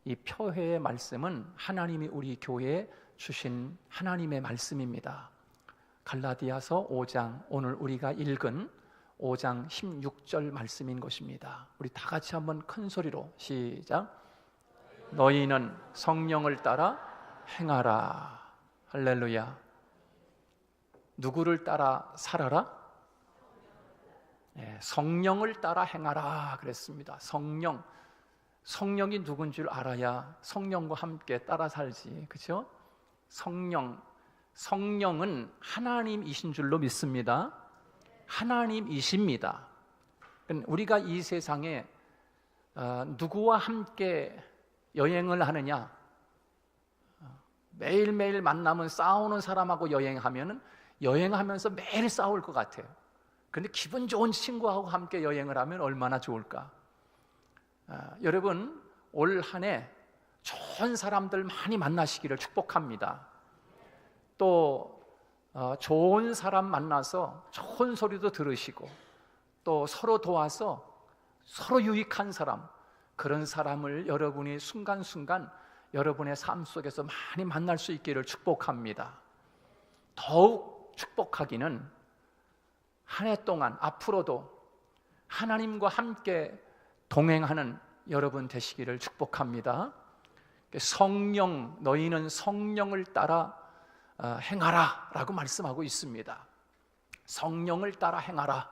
이 표회의 말씀은 하나님이 우리 교회에 주신 하나님의 말씀입니다. 갈라디아서 5장, 오늘 우리가 읽은 5장 16절 말씀인 것입니다. 우리 다 같이 한번 큰 소리로 시작. 너희는 성령을 따라 행하라. 할렐루야. 누구를 따라 살아라? 성령을 따라 행하라 그랬습니다. 성령이 누군 줄 알아야 성령과 함께 따라 살지, 그렇죠? 성령은 하나님이신 줄로 믿습니다. 하나님이십니다. 우리가 이 세상에 누구와 함께 여행을 하느냐? 매일매일 만나면 싸우는 사람하고 여행하면서 매일 싸울 것 같아요. 그런데 기분 좋은 친구하고 함께 여행을 하면 얼마나 좋을까? 여러분, 올 한 해 좋은 사람들 많이 만나시기를 축복합니다. 또 좋은 사람 만나서 좋은 소리도 들으시고, 또 서로 도와서 서로 유익한 사람, 그런 사람을 여러분이 순간순간 여러분의 삶 속에서 많이 만날 수 있기를 축복합니다. 더욱 축복하기는 한 해 동안 앞으로도 하나님과 함께 동행하는 여러분 되시기를 축복합니다. 너희는 성령을 따라 행하라 라고 말씀하고 있습니다. 성령을 따라 행하라.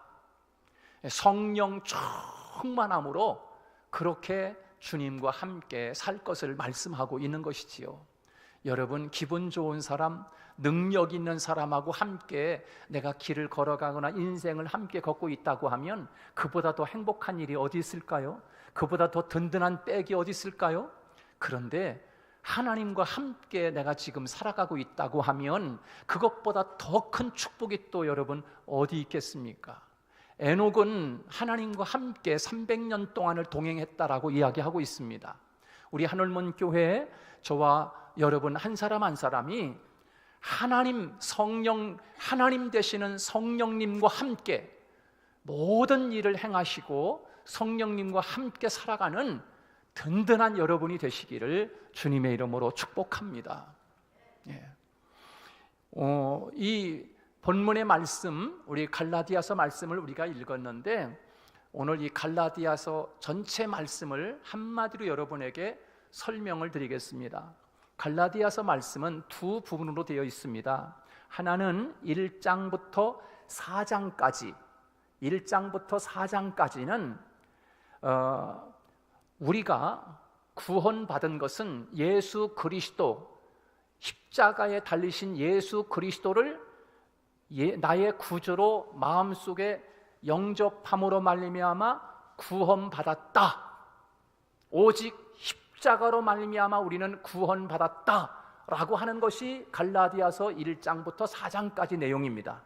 성령 충만함으로 그렇게 주님과 함께 살 것을 말씀하고 있는 것이지요. 여러분, 기분 좋은 사람, 능력 있는 사람하고 함께 내가 길을 걸어가거나 인생을 함께 걷고 있다고 하면 그보다 더 행복한 일이 어디 있을까요? 그보다 더 든든한 백이 어디 있을까요? 그런데 하나님과 함께 내가 지금 살아가고 있다고 하면 그것보다 더 큰 축복이 또 여러분 어디 있겠습니까? 에녹은 하나님과 함께 300년 동안을 동행했다라고 이야기하고 있습니다. 우리 한올문 교회에 저와 여러분 한 사람 한 사람이 하나님 되시는 성령님과 함께 모든 일을 행하시고 성령님과 함께 살아가는 든든한 여러분이 되시기를 주님의 이름으로 축복합니다. 이 본문의 말씀, 우리 갈라디아서 말씀을 우리가 읽었는데 오늘 이 갈라디아서 전체 말씀을 한마디로 여러분에게 설명을 드리겠습니다. 갈라디아서 말씀은 두 부분으로 되어 있습니다. 하나는 1장부터 4장까지는 우리가 구원받은 것은 예수 그리스도, 십자가에 달리신 예수 그리스도를 나의 구주로 마음속에 영접함으로 말미암아 구원받았다. 오직 십자가로 말미암아 우리는 구원받았다라고 하는 것이 갈라디아서 1장부터 4장까지 내용입니다.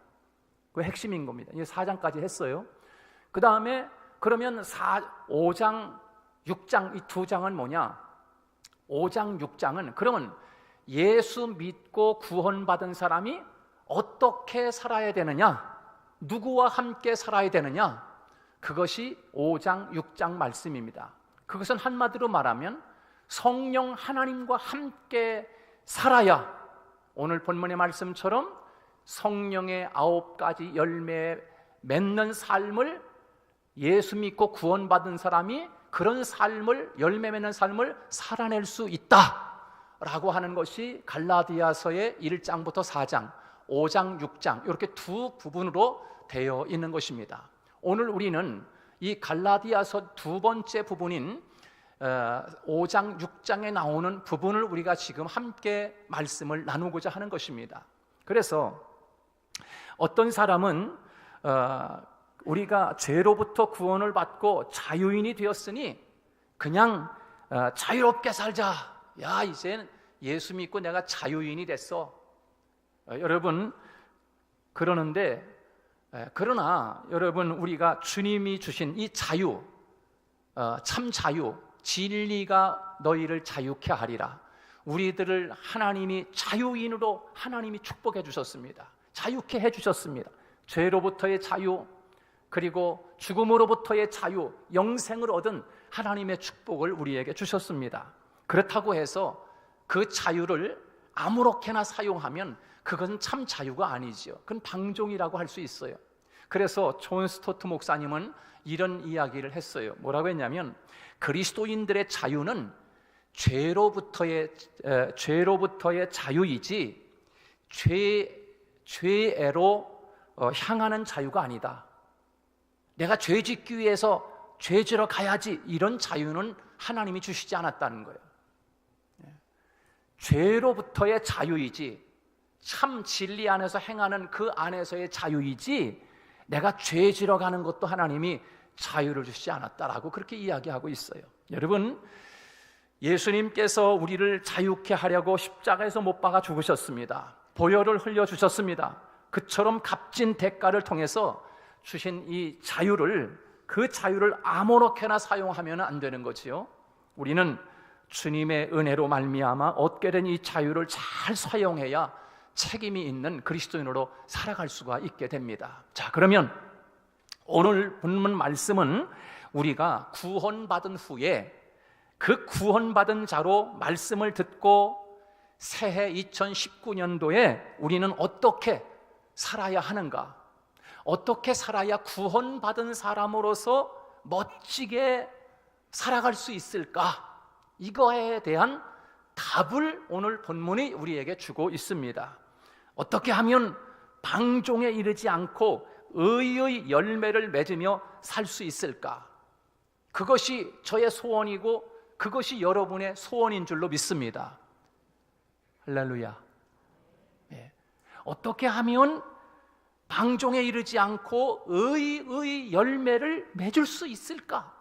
그 핵심인 겁니다. 이제 4장까지 했어요. 그 다음에 그러면 5장, 6장 이 두 장은 뭐냐? 5장, 6장은 그러면 예수 믿고 구원받은 사람이 어떻게 살아야 되느냐? 누구와 함께 살아야 되느냐? 그것이 5장, 6장 말씀입니다. 그것은 한마디로 말하면 성령 하나님과 함께 살아야 오늘 본문의 말씀처럼 성령의 9가지 열매에 맺는 삶을 예수 믿고 구원받은 사람이 그런 삶을, 열매 맺는 삶을 살아낼 수 있다라고 하는 것이 갈라디아서의 1장부터 4장, 5장, 6장 이렇게 두 부분으로 되어 있는 것입니다. 오늘 우리는 이 갈라디아서 두 번째 부분인 5장, 6장에 나오는 부분을 우리가 지금 함께 말씀을 나누고자 하는 것입니다. 그래서 어떤 사람은 우리가 죄로부터 구원을 받고 자유인이 되었으니 그냥 자유롭게 살자. 야, 이제는 예수 믿고 내가 자유인이 됐어. 여러분 그러는데 그러나 여러분 우리가 주님이 주신 이 자유, 참 자유, 진리가 너희를 자유케 하리라. 우리들을 하나님이 자유인으로 하나님이 축복해 주셨습니다. 자유케 해 주셨습니다. 죄로부터의 자유, 그리고 죽음으로부터의 자유, 영생을 얻은 하나님의 축복을 우리에게 주셨습니다. 그렇다고 해서 그 자유를 아무렇게나 사용하면 그것은 참 자유가 아니죠. 그건 방종이라고 할 수 있어요. 그래서 존 스토트 목사님은 이런 이야기를 했어요. 뭐라고 했냐면 그리스도인들의 자유는 죄로부터의 자유이지 죄애로 향하는 자유가 아니다. 내가 죄 짓기 위해서 죄 지러 가야지, 이런 자유는 하나님이 주시지 않았다는 거예요. 죄로부터의 자유이지, 참 진리 안에서 행하는 그 안에서의 자유이지, 내가 죄 지러 가는 것도 하나님이 자유를 주시지 않았다라고 그렇게 이야기하고 있어요. 여러분, 예수님께서 우리를 자유케 하려고 십자가에서 못 박아 죽으셨습니다. 보혈을 흘려주셨습니다. 그처럼 값진 대가를 통해서 주신 이 자유를, 그 자유를 아무렇게나 사용하면 안 되는 거지요. 우리는 주님의 은혜로 말미암아 얻게 된 이 자유를 잘 사용해야 책임이 있는 그리스도인으로 살아갈 수가 있게 됩니다. 자, 그러면 오늘 본문 말씀은 우리가 구원받은 후에 그 구원받은 자로 말씀을 듣고 새해 2019년도에 우리는 어떻게 살아야 하는가, 어떻게 살아야 구원받은 사람으로서 멋지게 살아갈 수 있을까, 이거에 대한 답을 오늘 본문이 우리에게 주고 있습니다. 어떻게 하면 방종에 이르지 않고 의의 열매를 맺으며 살 수 있을까? 그것이 저의 소원이고 그것이 여러분의 소원인 줄로 믿습니다. 할렐루야. 네. 어떻게 하면 방종에 이르지 않고 의의 열매를 맺을 수 있을까?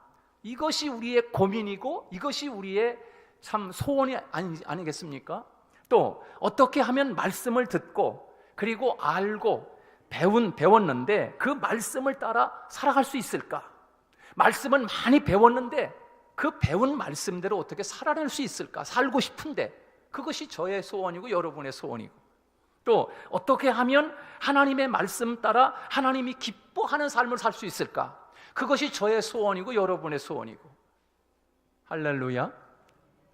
이것이 우리의 고민이고 이것이 우리의 참 소원이 아니겠습니까? 또 어떻게 하면 말씀을 듣고 그리고 알고 배웠는데 그 말씀을 따라 살아갈 수 있을까? 말씀은 많이 배웠는데 그 배운 말씀대로 어떻게 살아낼 수 있을까? 살고 싶은데 그것이 저의 소원이고 여러분의 소원이고, 또 어떻게 하면 하나님의 말씀 따라 하나님이 기뻐하는 삶을 살 수 있을까? 그것이 저의 소원이고 여러분의 소원이고. 할렐루야.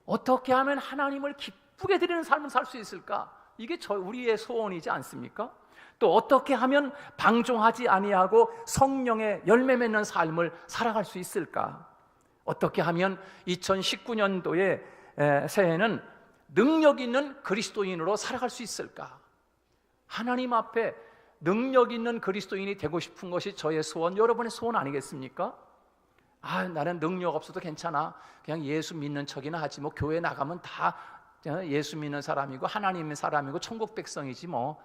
어떻게 하면 하나님을 기쁘게 드리는 삶을 살 수 있을까? 이게 우리의 소원이지 않습니까? 또 어떻게 하면 방종하지 아니하고 성령의 열매 맺는 삶을 살아갈 수 있을까? 어떻게 하면 2019년도의 새해는 능력 있는 그리스도인으로 살아갈 수 있을까? 하나님 앞에 능력 있는 그리스도인이 되고 싶은 것이 저의 소원, 여러분의 소원 아니겠습니까? 나는 능력 없어도 괜찮아, 그냥 예수 믿는 척이나 하지, 뭐 교회 나가면 다 예수 믿는 사람이고 하나님의 사람이고 천국 백성이지 뭐.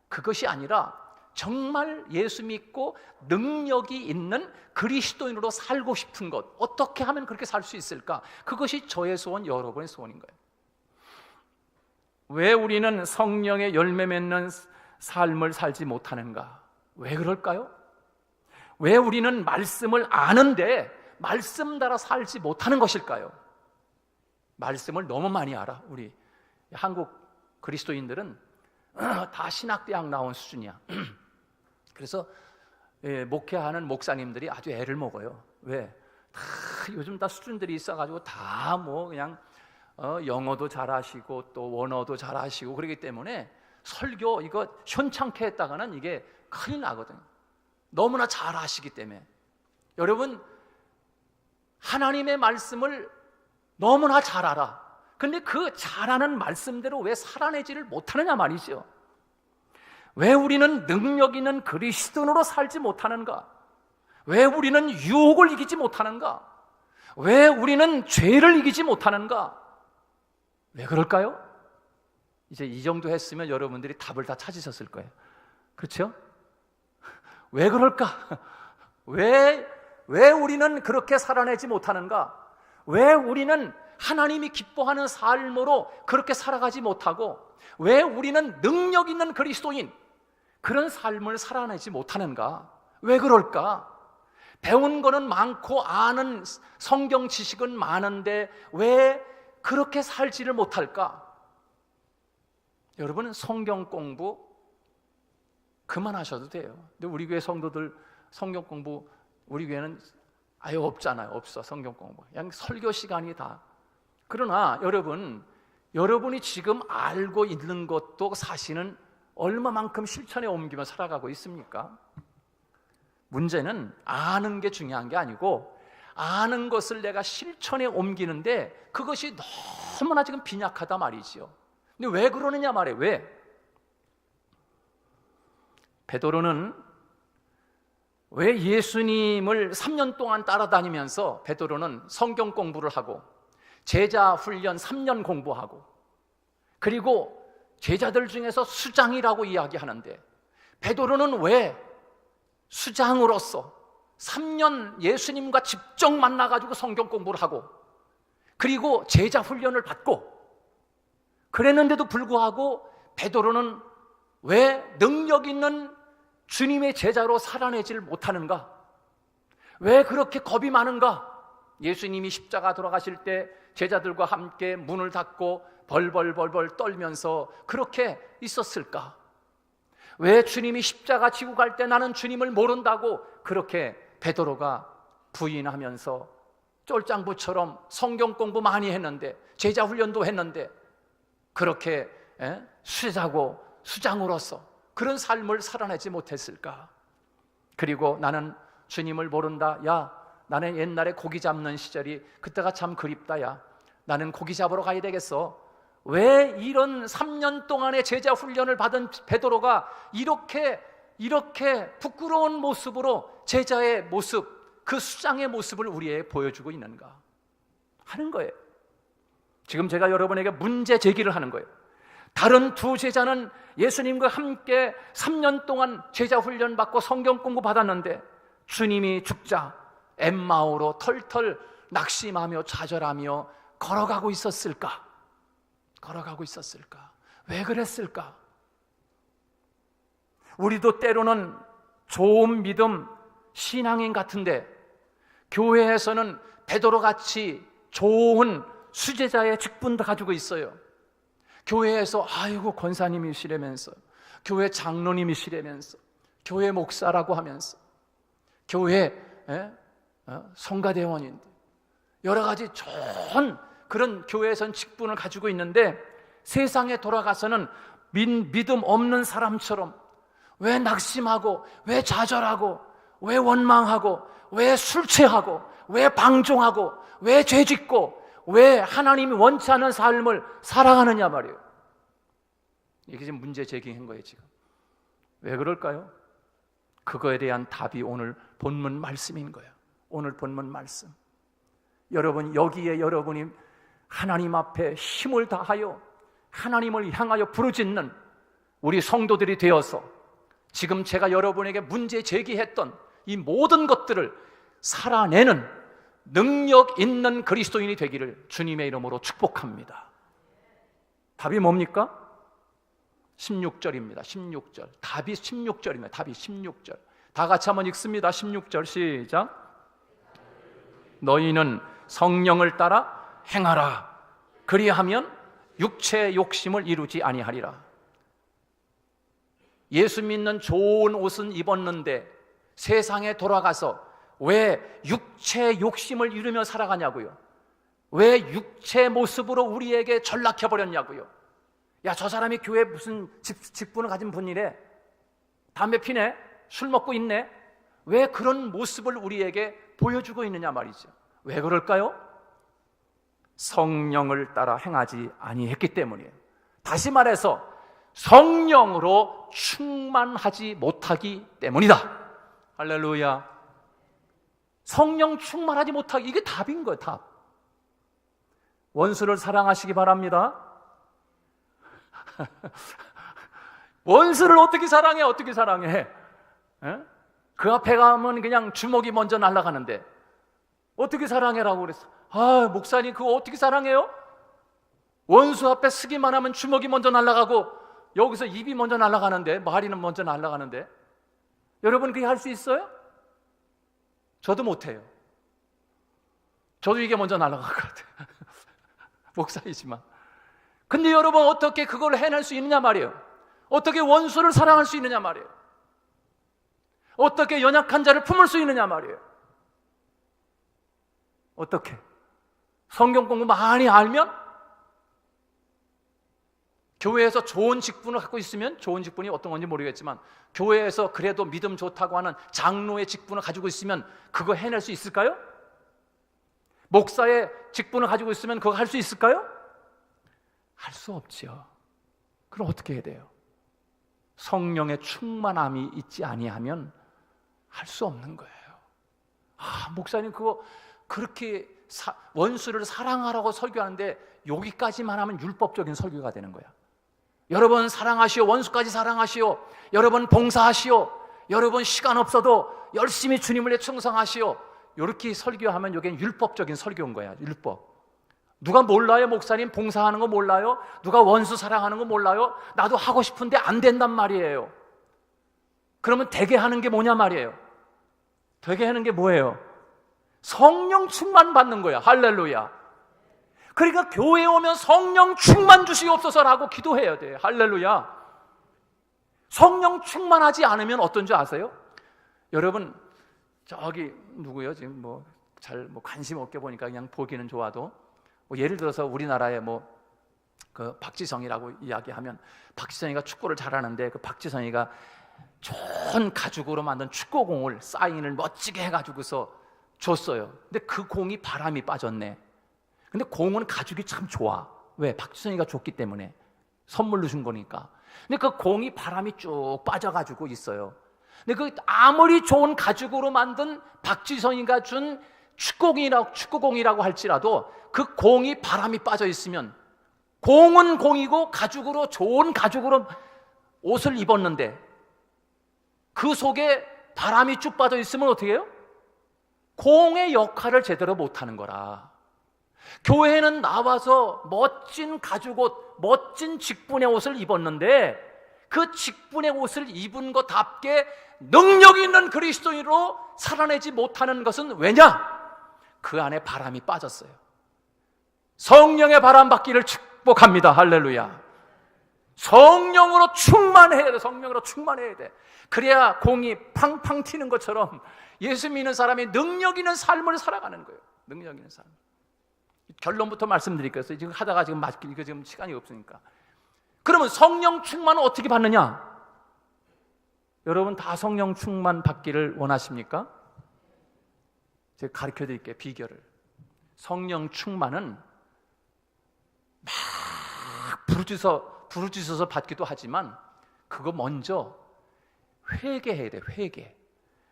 그것이 아니라 정말 예수 믿고 능력이 있는 그리스도인으로 살고 싶은 것, 어떻게 하면 그렇게 살 수 있을까? 그것이 저의 소원, 여러분의 소원인 거예요. 왜 우리는 성령의 열매 맺는 삶을 살지 못하는가? 왜 그럴까요? 왜 우리는 말씀을 아는데 말씀 따라 살지 못하는 것일까요? 말씀을 너무 많이 알아. 우리 한국 그리스도인들은 다 신학대학 나온 수준이야. 그래서 목회하는 목사님들이 아주 애를 먹어요. 왜? 요즘 다 수준들이 있어가지고 다 뭐 그냥 영어도 잘하시고 또 원어도 잘하시고 그러기 때문에 설교 이거 현창케 했다가는 이게 큰일 나거든요. 너무나 잘하시기 때문에. 여러분, 하나님의 말씀을 너무나 잘 알아. 근데 그 잘하는 말씀대로 왜 살아내지를 못하느냐 말이죠. 왜 우리는 능력 있는 그리스도인으로 살지 못하는가? 왜 우리는 유혹을 이기지 못하는가? 왜 우리는 죄를 이기지 못하는가? 왜 그럴까요? 이제 이 정도 했으면 여러분들이 답을 다 찾으셨을 거예요. 그렇죠? 왜 그럴까? 왜 우리는 그렇게 살아내지 못하는가? 왜 우리는 하나님이 기뻐하는 삶으로 그렇게 살아가지 못하고, 왜 우리는 능력 있는 그리스도인 그런 삶을 살아내지 못하는가? 왜 그럴까? 배운 거는 많고 아는 성경 지식은 많은데 왜 그렇게 살지를 못할까? 여러분은 성경 공부 그만하셔도 돼요. 근데 우리 교회 성도들 성경 공부, 우리 교회는 아예 없잖아요. 없어. 성경 공부 그냥 설교 시간이 다 그러나 여러분이 지금 알고 있는 것도 사실은 얼마만큼 실천에 옮기며 살아가고 있습니까? 문제는 아는 게 중요한 게 아니고 아는 것을 내가 실천에 옮기는데 그것이 너무나 지금 빈약하다 말이지요. 근데 왜 그러느냐 말이에요. 왜? 베드로는 왜 예수님을 3년 동안 따라다니면서 베드로는 성경 공부를 하고 제자 훈련 3년 공부하고 그리고 제자들 중에서 수장이라고 이야기하는데 베드로는 왜 수장으로서 3년 예수님과 직접 만나가지고 성경 공부를 하고 그리고 제자 훈련을 받고 그랬는데도 불구하고 베드로는 왜 능력 있는 주님의 제자로 살아내질 못하는가? 왜 그렇게 겁이 많은가? 예수님이 십자가 돌아가실 때 제자들과 함께 문을 닫고 벌벌 떨면서 그렇게 있었을까? 왜 주님이 십자가 지고 갈 때 나는 주님을 모른다고 그렇게 베드로가 부인하면서 쫄짱부처럼 성경 공부 많이 했는데 제자 훈련도 했는데 그렇게 수장으로서 그런 삶을 살아내지 못했을까? 그리고 나는 주님을 모른다. 야, 나는 옛날에 고기 잡는 시절이 그때가 참 그립다. 야, 나는 고기 잡으러 가야 되겠어. 왜 이런 3년 동안의 제자 훈련을 받은 베드로가 이렇게 부끄러운 모습으로 제자의 모습, 그 수장의 모습을 우리에게 보여주고 있는가 하는 거예요. 지금 제가 여러분에게 문제 제기를 하는 거예요. 다른 두 제자는 예수님과 함께 3년 동안 제자 훈련 받고 성경 공부 받았는데 주님이 죽자 엠마오로 털털 낙심하며 좌절하며 걸어가고 있었을까? 왜 그랬을까? 우리도 때로는 좋은 믿음, 신앙인 같은데 교회에서는 베드로같이 좋은 수제자의 직분도 가지고 있어요. 교회에서 아이고 권사님이시라면서 교회 장로님이시라면서 교회 목사라고 하면서 교회 성가대원인데 여러 가지 좋은 그런 교회에선 직분을 가지고 있는데 세상에 돌아가서는 믿음 없는 사람처럼 왜 낙심하고 왜 좌절하고 왜 원망하고 왜 술 취하고 왜 방종하고 왜 죄짓고 왜 하나님이 원치 않는 삶을 살아가느냐 말이에요. 이게 지금 문제 제기한 거예요. 지금 왜 그럴까요? 그거에 대한 답이 오늘 본문 말씀인 거예요. 오늘 본문 말씀. 여러분, 여기에 여러분이 하나님 앞에 힘을 다하여 하나님을 향하여 부르짖는 우리 성도들이 되어서 지금 제가 여러분에게 문제 제기했던 이 모든 것들을 살아내는 능력 있는 그리스도인이 되기를 주님의 이름으로 축복합니다. 답이 뭡니까? 16절입니다. 16절. 답이 16절입니다. 답이 16절. 다 같이 한번 읽습니다. 16절 시작. 너희는 성령을 따라 행하라. 그리하면 육체의 욕심을 이루지 아니하리라. 예수 믿는 좋은 옷은 입었는데 세상에 돌아가서 왜 육체의 욕심을 이루며 살아가냐고요? 왜 육체의 모습으로 우리에게 전락해버렸냐고요? 야, 저 사람이 교회에 무슨 직분을 가진 분이래? 담배 피네? 술 먹고 있네? 왜 그런 모습을 우리에게 보여주고 있느냐 말이죠. 왜 그럴까요? 성령을 따라 행하지 아니했기 때문이에요. 다시 말해서 성령으로 충만하지 못하기 때문이다. 할렐루야. 성령 충만하지 못하기, 이게 답인 거예요. 답. 원수를 사랑하시기 바랍니다. 원수를 어떻게 사랑해? 어떻게 사랑해? 에? 그 앞에 가면 그냥 주먹이 먼저 날아가는데 어떻게 사랑해라고 그랬어? 아, 목사님 그거 어떻게 사랑해요? 원수 앞에 서기만 하면 주먹이 먼저 날아가고 여기서 입이 먼저 날아가는데, 머리는 먼저 날아가는데, 여러분 그게 할 수 있어요? 저도 못해요. 저도 이게 먼저 날아갈 것 같아요. 목사이지만. 근데 여러분 어떻게 그걸 해낼 수 있느냐 말이에요. 어떻게 원수를 사랑할 수 있느냐 말이에요. 어떻게 연약한 자를 품을 수 있느냐 말이에요. 어떻게? 성경 공부 많이 알면, 교회에서 좋은 직분을 갖고 있으면, 좋은 직분이 어떤 건지 모르겠지만 교회에서 그래도 믿음 좋다고 하는 장로의 직분을 가지고 있으면 그거 해낼 수 있을까요? 목사의 직분을 가지고 있으면 그거 할 수 있을까요? 할 수 없지요. 그럼 어떻게 해야 돼요? 성령의 충만함이 있지 아니하면 할 수 없는 거예요. 목사님 그거 그렇게 원수를 사랑하라고 설교하는데 여기까지만 하면 율법적인 설교가 되는 거야. 여러분 사랑하시오, 원수까지 사랑하시오, 여러분 봉사하시오, 여러분 시간 없어도 열심히 주님을 위해 충성하시오, 이렇게 설교하면 여기는 율법적인 설교인 거야. 율법. 누가 몰라요? 목사님 봉사하는 거 몰라요? 누가 원수 사랑하는 거 몰라요? 나도 하고 싶은데 안 된단 말이에요. 그러면 되게 하는 게 뭐냐 말이에요. 되게 하는 게 뭐예요? 성령 충만 받는 거야. 할렐루야. 그러니까 교회에 오면 성령 충만 주시옵소서라고 기도해야 돼. 할렐루야. 성령 충만하지 않으면 어떤 줄 아세요? 여러분 저기 누구요? 지금 잘 관심 없게 보니까 그냥 보기는 좋아도 예를 들어서 우리나라에 그 박지성이라고 이야기하면, 박지성이가 축구를 잘하는데 그 박지성이가 좋은 가죽으로 만든 축구공을 사인을 멋지게 해가지고서 줬어요. 근데 그 공이 바람이 빠졌네. 근데 공은 가죽이 참 좋아. 왜? 박지성이가 줬기 때문에, 선물로 준 거니까. 근데 그 공이 바람이 쭉 빠져가지고 있어요. 근데 그 아무리 좋은 가죽으로 만든 박지성이가 준 축구공이라고 할지라도 그 공이 바람이 빠져 있으면, 공은 공이고 가죽으로, 좋은 가죽으로 옷을 입었는데 그 속에 바람이 쭉 빠져 있으면 어떻게 해요? 공의 역할을 제대로 못하는 거라. 교회에는 나와서 멋진 가죽옷, 멋진 직분의 옷을 입었는데 그 직분의 옷을 입은 것답게 능력 있는 그리스도인으로 살아내지 못하는 것은 왜냐? 그 안에 바람이 빠졌어요. 성령의 바람 받기를 축복합니다. 할렐루야. 성령으로 충만해야 돼. 성령으로 충만해야 돼. 그래야 공이 팡팡 튀는 것처럼 예수 믿는 사람이 능력 있는 삶을 살아가는 거예요. 능력 있는 삶. 결론부터 말씀드릴게요. 지금 하다가 지금 시간이 없으니까. 그러면 성령 충만은 어떻게 받느냐? 여러분 다 성령 충만 받기를 원하십니까? 제가 가르쳐 드릴게요. 비결을. 성령 충만은 막 부르짖어서 받기도 하지만 그거 먼저 회개해야 돼. 회개.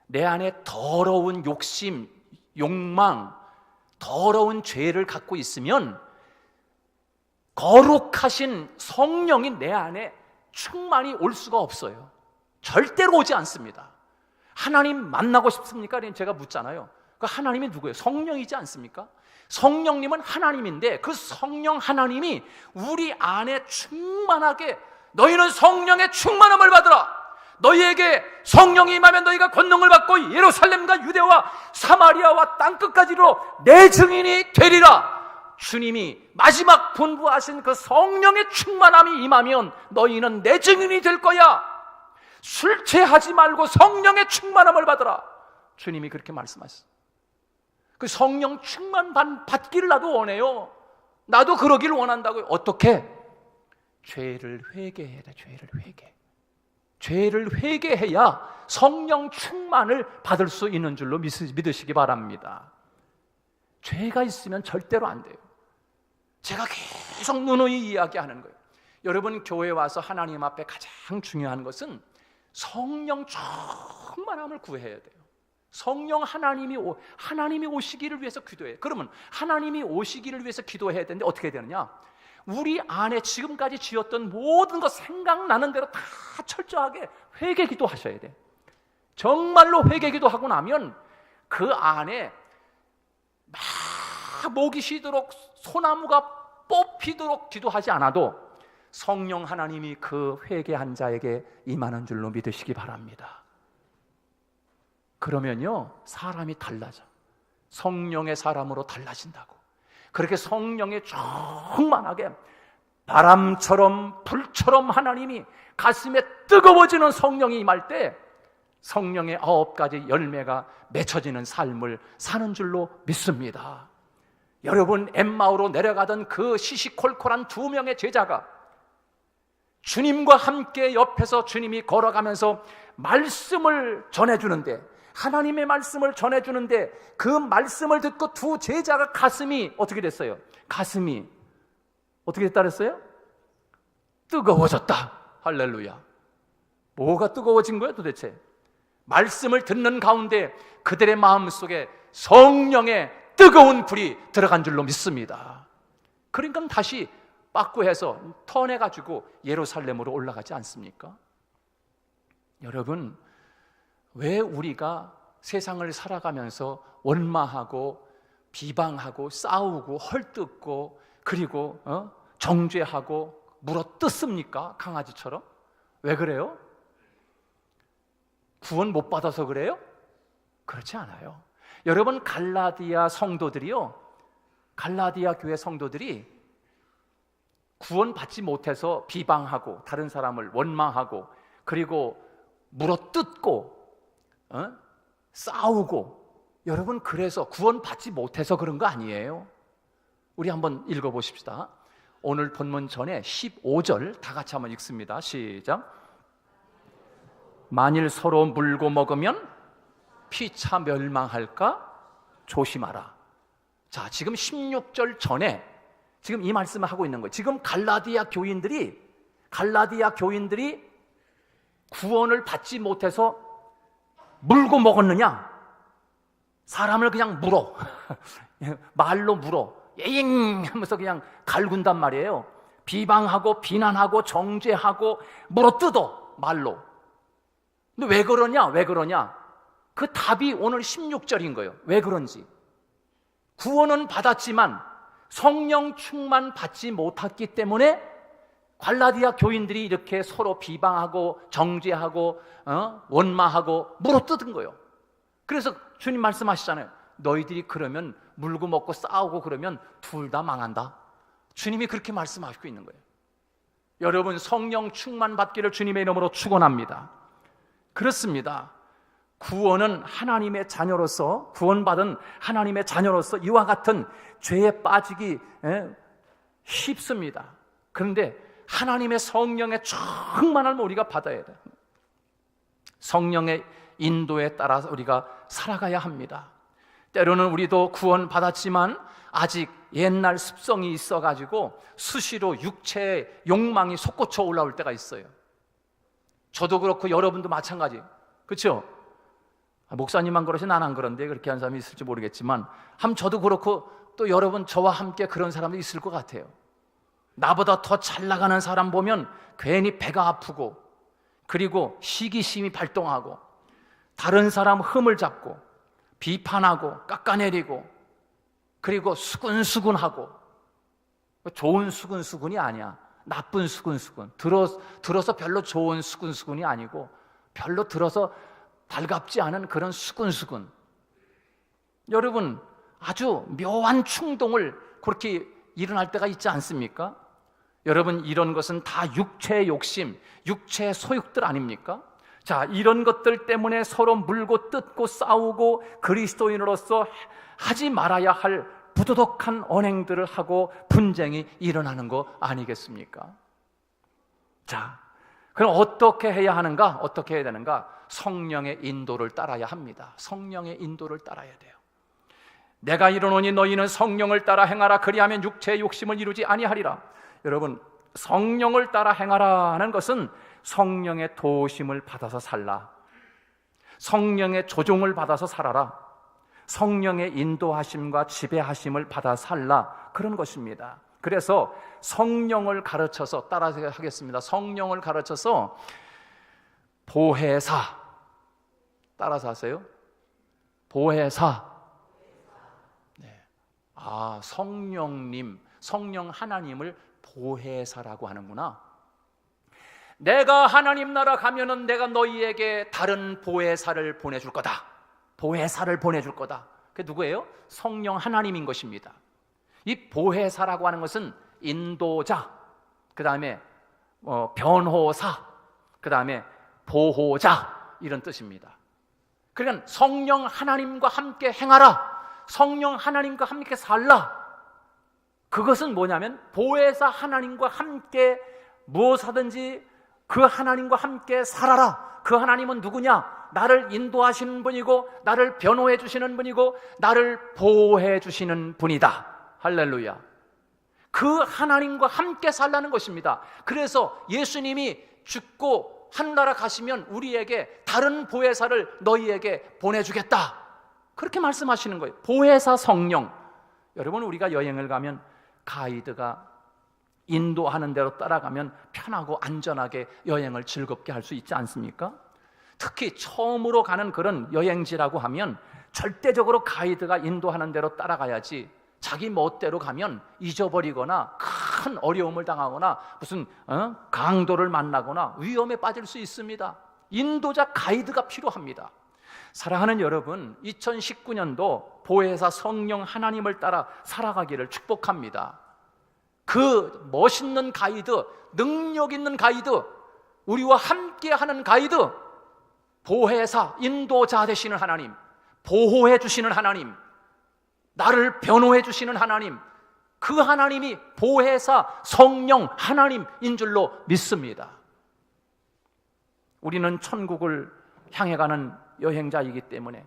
내 안에 더러운 욕심, 욕망, 더러운 죄를 갖고 있으면 거룩하신 성령이 내 안에 충만히 올 수가 없어요. 절대로 오지 않습니다. 하나님 만나고 싶습니까? 제가 묻잖아요. 그 하나님이 누구예요? 성령이지 않습니까? 성령님은 하나님인데 그 성령 하나님이 우리 안에 충만하게, 너희는 성령의 충만함을 받으라. 너희에게 성령이 임하면 너희가 권능을 받고 예루살렘과 유대와 사마리아와 땅끝까지로 내 증인이 되리라. 주님이 마지막 분부하신 그 성령의 충만함이 임하면 너희는 내 증인이 될 거야. 술 취하지 말고 성령의 충만함을 받으라. 주님이 그렇게 말씀하셨어요. 그 성령 충만 받기를 나도 원해요. 나도 그러기를 원한다고요. 어떻게? 죄를 회개해야 돼. 죄를 회개해야 성령 충만을 받을 수 있는 줄로 믿으시기 바랍니다. 죄가 있으면 절대로 안 돼요. 제가 계속 누누이 이야기하는 거예요. 여러분 교회에 와서 하나님 앞에 가장 중요한 것은 성령 충만함을 구해야 돼요. 성령 하나님이 오시기를 위해서 기도해요. 그러면 하나님이 오시기를 위해서 기도해야 되는데 어떻게 되느냐? 우리 안에 지금까지 지었던 모든 것 생각나는 대로 다 철저하게 회개 기도하셔야 돼. 정말로 회개 기도하고 나면 그 안에 막 목이 쉬도록 소나무가 뽑히도록 기도하지 않아도 성령 하나님이 그 회개한 자에게 임하는 줄로 믿으시기 바랍니다. 그러면요 사람이 달라져. 성령의 사람으로 달라진다고. 그렇게 성령에 충만하게 바람처럼 불처럼 하나님이 가슴에 뜨거워지는 성령이 임할 때 성령의 9가지 열매가 맺혀지는 삶을 사는 줄로 믿습니다. 여러분, 엠마오로 내려가던 그 시시콜콜한 2명의 제자가 주님과 함께 옆에서 주님이 걸어가면서 말씀을 전해주는데, 하나님의 말씀을 전해주는데, 그 말씀을 듣고 2 제자가 가슴이 어떻게 됐어요? 가슴이 어떻게 됐다 그랬어요? 뜨거워졌다. 할렐루야. 뭐가 뜨거워진 거야 도대체? 말씀을 듣는 가운데 그들의 마음속에 성령의 뜨거운 불이 들어간 줄로 믿습니다. 그러니까 다시 빠꾸해서 턴해가지고 예루살렘으로 올라가지 않습니까? 여러분, 왜 우리가 세상을 살아가면서 원망하고 비방하고 싸우고 헐뜯고 그리고 정죄하고 물어뜯습니까? 강아지처럼? 왜 그래요? 구원 못 받아서 그래요? 그렇지 않아요. 여러분, 갈라디아 교회 성도들이 구원 받지 못해서 비방하고 다른 사람을 원망하고 그리고 물어뜯고 싸우고, 여러분, 그래서 구원 받지 못해서 그런 거 아니에요. 우리 한번 읽어보십시다. 오늘 본문 전에 15절 다 같이 한번 읽습니다. 시작. 만일 서로 물고 먹으면 피차 멸망할까 조심하라. 자, 지금 16절 전에 지금 이 말씀을 하고 있는 거예요. 지금 갈라디아 교인들이 구원을 받지 못해서 물고 먹었느냐? 사람을 그냥 물어. 말로 물어. 예잉 하면서 그냥 갈군단 말이에요. 비방하고 비난하고 정죄하고 물어뜯어, 말로. 근데 왜 그러냐? 그 답이 오늘 16절인 거예요. 왜 그런지. 구원은 받았지만 성령 충만 받지 못했기 때문에 갈라디아 교인들이 이렇게 서로 비방하고 정죄하고 원망하고 물어뜯은 거예요. 그래서 주님 말씀하시잖아요. 너희들이 그러면 물고 먹고 싸우고 그러면 둘 다 망한다. 주님이 그렇게 말씀하시고 있는 거예요. 여러분, 성령 충만 받기를 주님의 이름으로 축원합니다. 그렇습니다. 구원은 하나님의 자녀로서, 구원받은 하나님의 자녀로서 이와 같은 죄에 빠지기 쉽습니다. 그런데 하나님의 성령의 충만함을 우리가 받아야 돼요. 성령의 인도에 따라서 우리가 살아가야 합니다. 때로는 우리도 구원 받았지만 아직 옛날 습성이 있어가지고 수시로 육체의 욕망이 솟구쳐 올라올 때가 있어요. 저도 그렇고 여러분도 마찬가지. 그렇죠? 목사님만 그러시 난 안 그런데 그렇게 하는 사람이 있을지 모르겠지만 저도 그렇고 또 여러분 저와 함께 그런 사람도 있을 것 같아요. 나보다 더 잘 나가는 사람 보면 괜히 배가 아프고 그리고 시기심이 발동하고 다른 사람 흠을 잡고 비판하고 깎아내리고 그리고 수근수근하고, 좋은 수근수근이 아니야. 나쁜 수근수근. 들어서 별로 좋은 수근수근이 아니고 별로 들어서 달갑지 않은 그런 수근수근. 여러분, 아주 묘한 충동을 그렇게 일어날 때가 있지 않습니까? 여러분, 이런 것은 다 육체의 욕심, 육체의 소욕들 아닙니까? 자, 이런 것들 때문에 서로 물고 뜯고 싸우고 그리스도인으로서 하지 말아야 할 부도덕한 언행들을 하고 분쟁이 일어나는 거 아니겠습니까? 자, 그럼 어떻게 해야 하는가? 어떻게 해야 되는가? 성령의 인도를 따라야 합니다. 성령의 인도를 따라야 돼요. 내가 이르노니 너희는 성령을 따라 행하라. 그리하면 육체의 욕심을 이루지 아니하리라. 여러분, 성령을 따라 행하라 하는 것은 성령의 도우심을 받아서 살라. 성령의 조종을 받아서 살아라. 성령의 인도하심과 지배하심을 받아 살라. 그런 것입니다. 그래서 성령을 가르쳐서, 따라서 하겠습니다. 성령을 가르쳐서 보혜사, 따라서 하세요. 보혜사. 네. 성령님, 성령 하나님을 보혜사라고 하는구나. 내가 하나님 나라 가면은 내가 너희에게 다른 보혜사를 보내줄 거다. 보혜사를 보내줄 거다. 그게 누구예요? 성령 하나님인 것입니다. 이 보혜사라고 하는 것은 인도자, 그 다음에 변호사, 그 다음에 보호자, 이런 뜻입니다. 그러니까 성령 하나님과 함께 행하라. 성령 하나님과 함께 살라. 그것은 뭐냐면 보혜사 하나님과 함께 무엇하든지 그 하나님과 함께 살아라. 그 하나님은 누구냐? 나를 인도하시는 분이고 나를 변호해 주시는 분이고 나를 보호해 주시는 분이다. 할렐루야. 그 하나님과 함께 살라는 것입니다. 그래서 예수님이 죽고 하늘나라 가시면 우리에게 다른 보혜사를 너희에게 보내주겠다. 그렇게 말씀하시는 거예요. 보혜사 성령. 여러분, 우리가 여행을 가면 가이드가 인도하는 대로 따라가면 편하고 안전하게 여행을 즐겁게 할 수 있지 않습니까? 특히 처음으로 가는 그런 여행지라고 하면 절대적으로 가이드가 인도하는 대로 따라가야지 자기 멋대로 가면 잊어버리거나 큰 어려움을 당하거나 무슨 강도를 만나거나 위험에 빠질 수 있습니다. 인도자 가이드가 필요합니다. 사랑하는 여러분, 2019년도 보혜사 성령 하나님을 따라 살아가기를 축복합니다. 그 멋있는 가이드, 능력 있는 가이드, 우리와 함께하는 가이드, 보혜사, 인도자 되시는 하나님, 보호해 주시는 하나님, 나를 변호해 주시는 하나님, 그 하나님이 보혜사 성령 하나님인 줄로 믿습니다. 우리는 천국을 향해 가는 여행자이기 때문에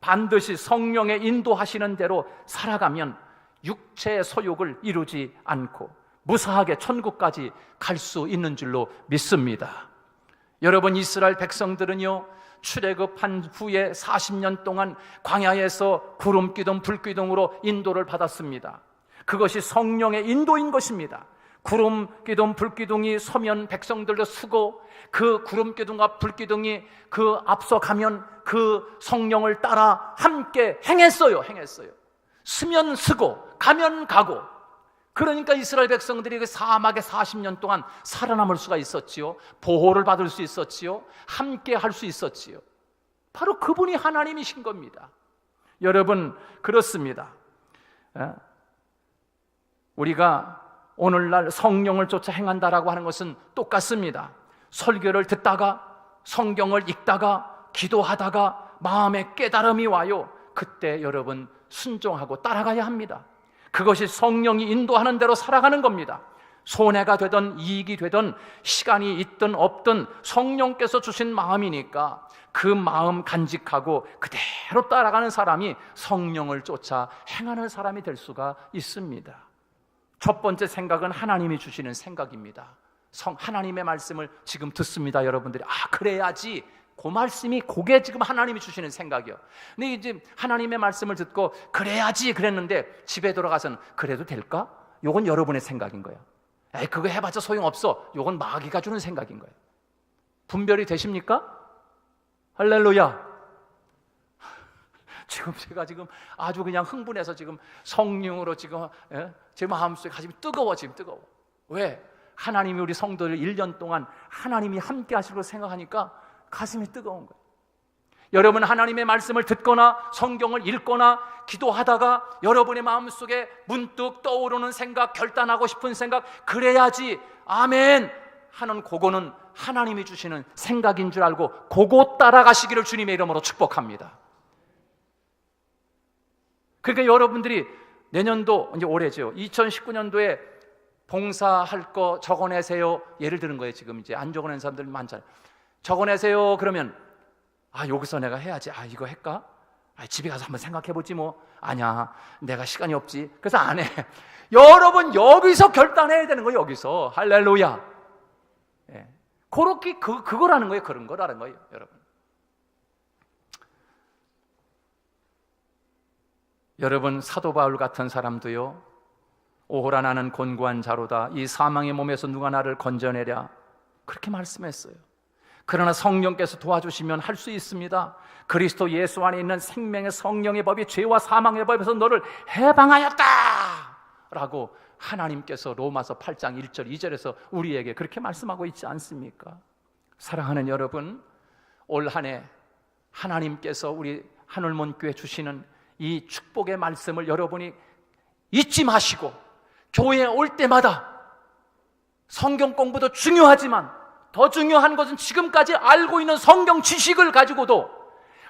반드시 성령의 인도하시는 대로 살아가면 육체의 소욕을 이루지 않고 무사하게 천국까지 갈 수 있는 줄로 믿습니다. 여러분, 이스라엘 백성들은요, 출애굽한 후에 40년 동안 광야에서 구름기둥 불기둥으로 인도를 받았습니다. 그것이 성령의 인도인 것입니다. 구름기둥 불기둥이 서면 백성들도 서고 그 구름기둥과 불기둥이 그 앞서가면 그 성령을 따라 함께 행했어요. 서면 서고 가면 가고. 그러니까 이스라엘 백성들이 그 사막에 40년 동안 살아남을 수가 있었지요. 보호를 받을 수 있었지요. 함께 할 수 있었지요. 바로 그분이 하나님이신 겁니다. 여러분, 그렇습니다. 우리가 오늘날 성령을 쫓아 행한다라고 하는 것은 똑같습니다. 설교를 듣다가 성경을 읽다가 기도하다가 마음에 깨달음이 와요. 그때 여러분 순종하고 따라가야 합니다. 그것이 성령이 인도하는 대로 살아가는 겁니다. 손해가 되든 이익이 되든 시간이 있든 없든 성령께서 주신 마음이니까 그 마음 간직하고 그대로 따라가는 사람이 성령을 쫓아 행하는 사람이 될 수가 있습니다. 첫 번째 생각은 하나님이 주시는 생각입니다. 하나님의 말씀을 지금 듣습니다. 여러분들이 그래야지, 그 말씀이 그게 지금 하나님이 주시는 생각이요. 근데 이제 하나님의 말씀을 듣고 그래야지 그랬는데 집에 돌아가서는 그래도 될까? 요건 여러분의 생각인 거예요. 그거 해봤자 소용없어. 요건 마귀가 주는 생각인 거예요. 분별이 되십니까? 할렐루야. 지금 제가 아주 그냥 흥분해서 지금 성령으로 제 마음속에 가슴이 뜨거워. 왜? 하나님이 우리 성도를 1년 동안 하나님이 함께 하시고 생각하니까 가슴이 뜨거운 거예요. 여러분, 하나님의 말씀을 듣거나 성경을 읽거나 기도하다가 여러분의 마음속에 문득 떠오르는 생각, 결단하고 싶은 생각, 그래야지 아멘 하는 그거는 하나님이 주시는 생각인 줄 알고 그거 따라가시기를 주님의 이름으로 축복합니다. 그러니까 여러분들이 내년도, 이제 올해죠, 2019년도에 봉사할 거 적어내세요. 예를 드는 거예요. 지금 이제 안 적어낸 사람들 많잖아요. 적어내세요. 그러면 여기서 내가 해야지. 이거 할까? 집에 가서 한번 생각해보지 뭐. 아니야, 내가 시간이 없지. 그래서 안 해. 여러분, 여기서 결단해야 되는 거예요. 여기서. 할렐루야. 예. 그렇게 그거라는 거예요. 그런 거라는 거예요, 여러분. 여러분, 사도 바울 같은 사람도요, 오호라 나는 곤고한 자로다. 이 사망의 몸에서 누가 나를 건져내랴. 그렇게 말씀했어요. 그러나 성령께서 도와주시면 할 수 있습니다. 그리스도 예수 안에 있는 생명의 성령의 법이 죄와 사망의 법에서 너를 해방하였다 라고 하나님께서 로마서 8장 1절 2절에서 우리에게 그렇게 말씀하고 있지 않습니까? 사랑하는 여러분, 올 한 해 하나님께서 우리 하늘문교회 주시는 이 축복의 말씀을 여러분이 잊지 마시고 교회에 올 때마다 성경 공부도 중요하지만 더 중요한 것은 지금까지 알고 있는 성경 지식을 가지고도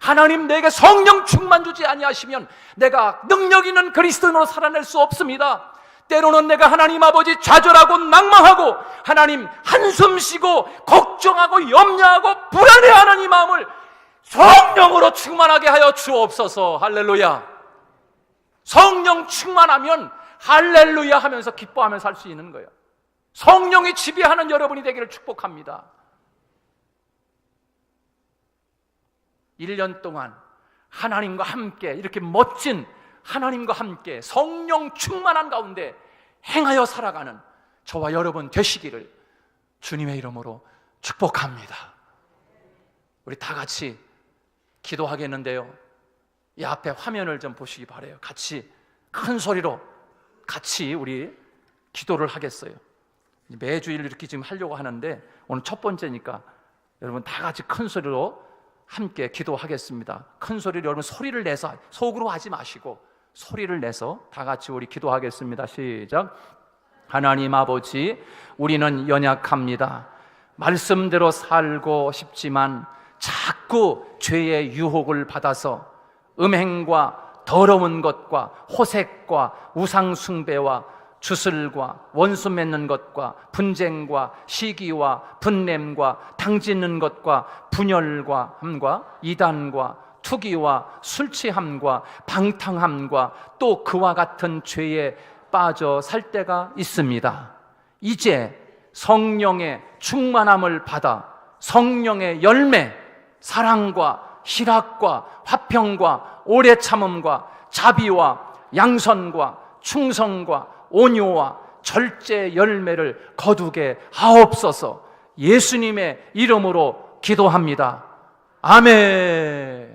하나님 내게 성령 충만 주지 아니하시면 내가 능력 있는 그리스도인으로 살아낼 수 없습니다. 때로는 내가 하나님 아버지 좌절하고 낭망하고 하나님 한숨 쉬고 걱정하고 염려하고 불안해하는 이 마음을 성령으로 충만하게 하여 주옵소서. 할렐루야. 성령 충만하면 할렐루야 하면서 기뻐하며 살 수 있는 거예요. 성령이 지배하는 여러분이 되기를 축복합니다. 1년 동안 하나님과 함께 이렇게 멋진 하나님과 함께 성령 충만한 가운데 행하여 살아가는 저와 여러분 되시기를 주님의 이름으로 축복합니다. 우리 다 같이 기도하겠는데요, 이 앞에 화면을 좀 보시기 바라요. 같이 큰 소리로 같이 우리 기도를 하겠어요. 매주일 이렇게 지금 하려고 하는데 오늘 첫 번째니까 여러분 다 같이 큰 소리로 함께 기도하겠습니다. 큰 소리로 여러분 소리를 내서, 속으로 하지 마시고 소리를 내서 다 같이 우리 기도하겠습니다. 시작. 하나님 아버지, 우리는 연약합니다. 말씀대로 살고 싶지만 자꾸 죄의 유혹을 받아서 음행과 더러운 것과 호색과 우상숭배와 주술과 원수 맺는 것과 분쟁과 시기와 분냄과 당짓는 것과 분열과 함과 이단과 투기와 술취함과 방탕함과 또 그와 같은 죄에 빠져 살 때가 있습니다. 이제 성령의 충만함을 받아 성령의 열매, 사랑과 희락과 화평과 오래 참음과 자비와 양선과 충성과 온유와 절제 열매를 거두게 하옵소서. 예수님의 이름으로 기도합니다. 아멘.